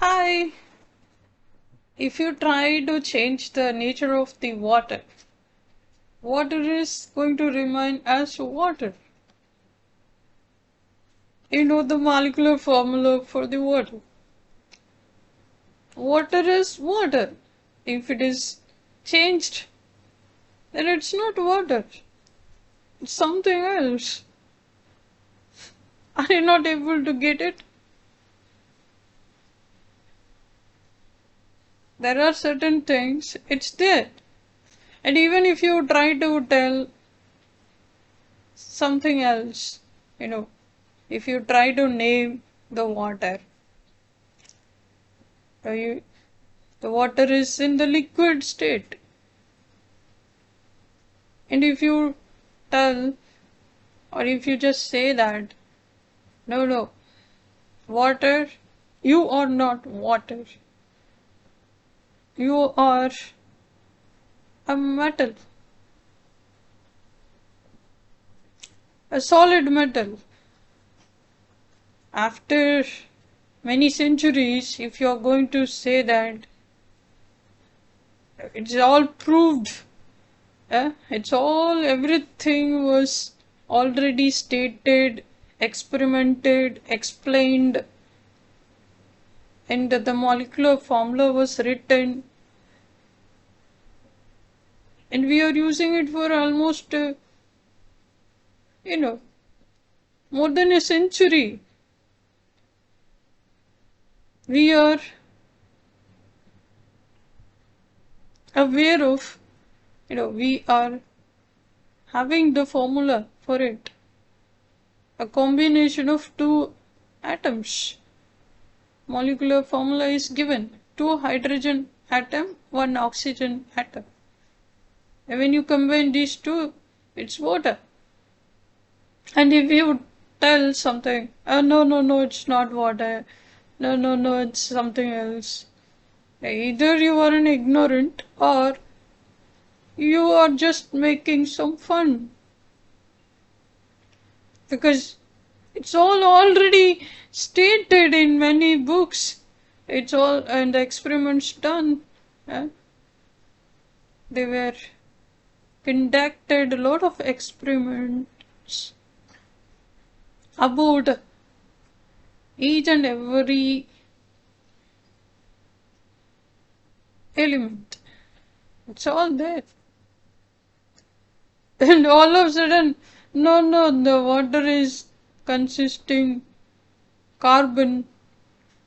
Hi, if you try to change the nature of the water, water is going to remain as water. You know the molecular formula for the water. Water is water. If it is changed, then it's not water. It's something else. Are you not able to get it? There are certain things, it's there. And even if you try to tell something else, you know, if you try to name the water, you, the water is in the liquid state. And if you tell, or if you just say that, no, water, you are not water. You are a metal, a solid metal. After many centuries, if you are going to say that, it's all proved. Everything was already stated, experimented, explained, and the molecular formula was written, and we are using it for almost, you know, more than a century. We are aware of, we are having the formula for it. A combination of two atoms. Molecular formula is given. Two hydrogen atom, one oxygen atom. And when you combine these two, it's water. And if you tell something, no, it's not water. No, it's something else. Either you are an ignorant or you are just making some fun. Because it's all already stated in many books. It's all, and the experiments done. They were conducted a lot of experiments about each and every element. It's all there. And all of a sudden, no, the water is consisting carbon,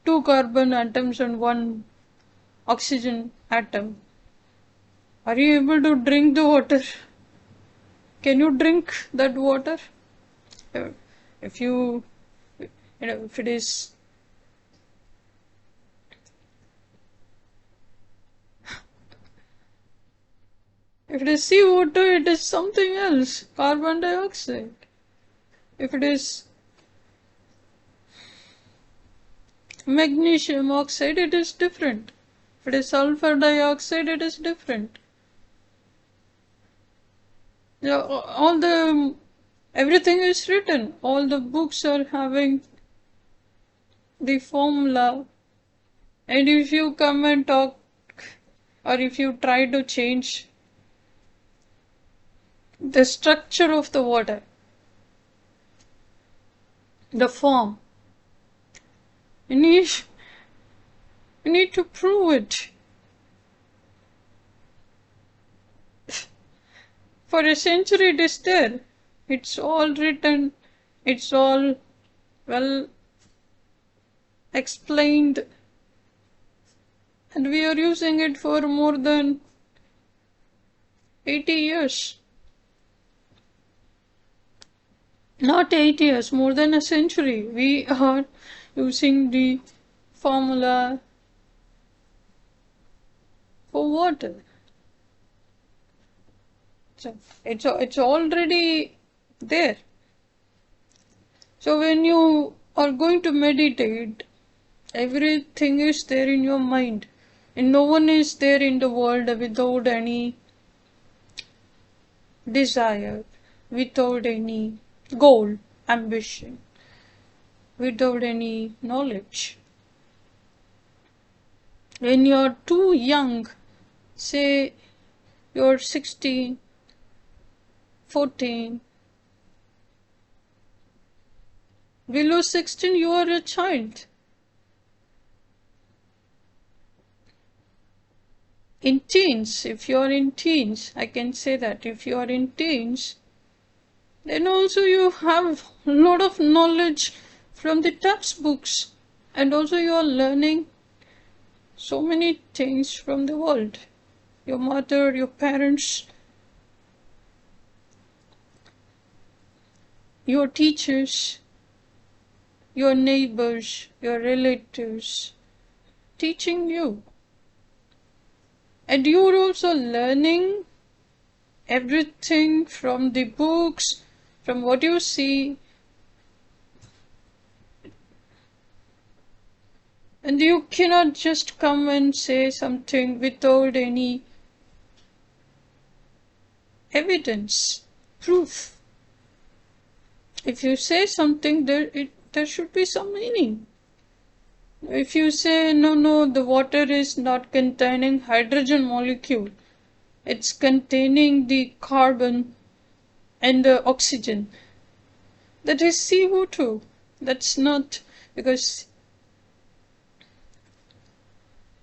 two carbon atoms and one oxygen atom. Are you able to drink the water? Can you drink that water? If you, if it is CO2, it is something else, carbon dioxide. If it is magnesium oxide, it is different. If it is sulfur dioxide, it is different. Everything is written. All the books are having the formula. And if you come and talk, or if you try to change the structure of the water, the form, you need to prove it. For a century it is there. It's all written. It's all well explained. And we are using it for more than 80 years. Not 8 years, more than a century. We are using the formula for water. So it's already there. So when you are going to meditate, everything is there in your mind. And no one is there in the world without any desire, without any goal, ambition, without any knowledge. when you're too young, say you're 16, 14, below 16 you are a child. In teens, if you are in teens, I can say that if you are in teens, then also you have a lot of knowledge from the textbooks, and also you are learning so many things from the world. Your mother, your parents, your teachers, your neighbors, your relatives, teaching you. And you're also learning everything from the books, from what you see. And you cannot just come and say something without any evidence, proof. If you say something, there should be some meaning. If you say, no, the water is not containing hydrogen molecule, it's containing the carbon and the oxygen, that is CO2. That's not because,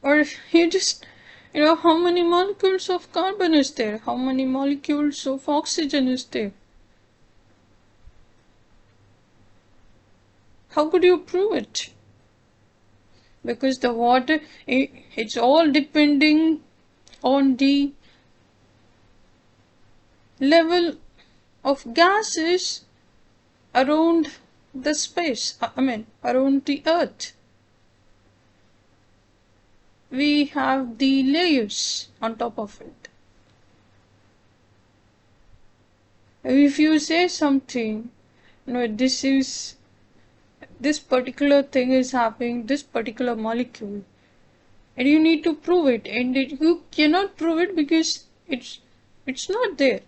or you just, how many molecules of carbon is there? How many molecules of oxygen is there? How could you prove it? Because the water, it's all depending on the level of gases around the space, around the earth. We have the layers on top of it. If you say something, this particular thing is having this particular molecule, and you need to prove it, and you cannot prove it because it's not there.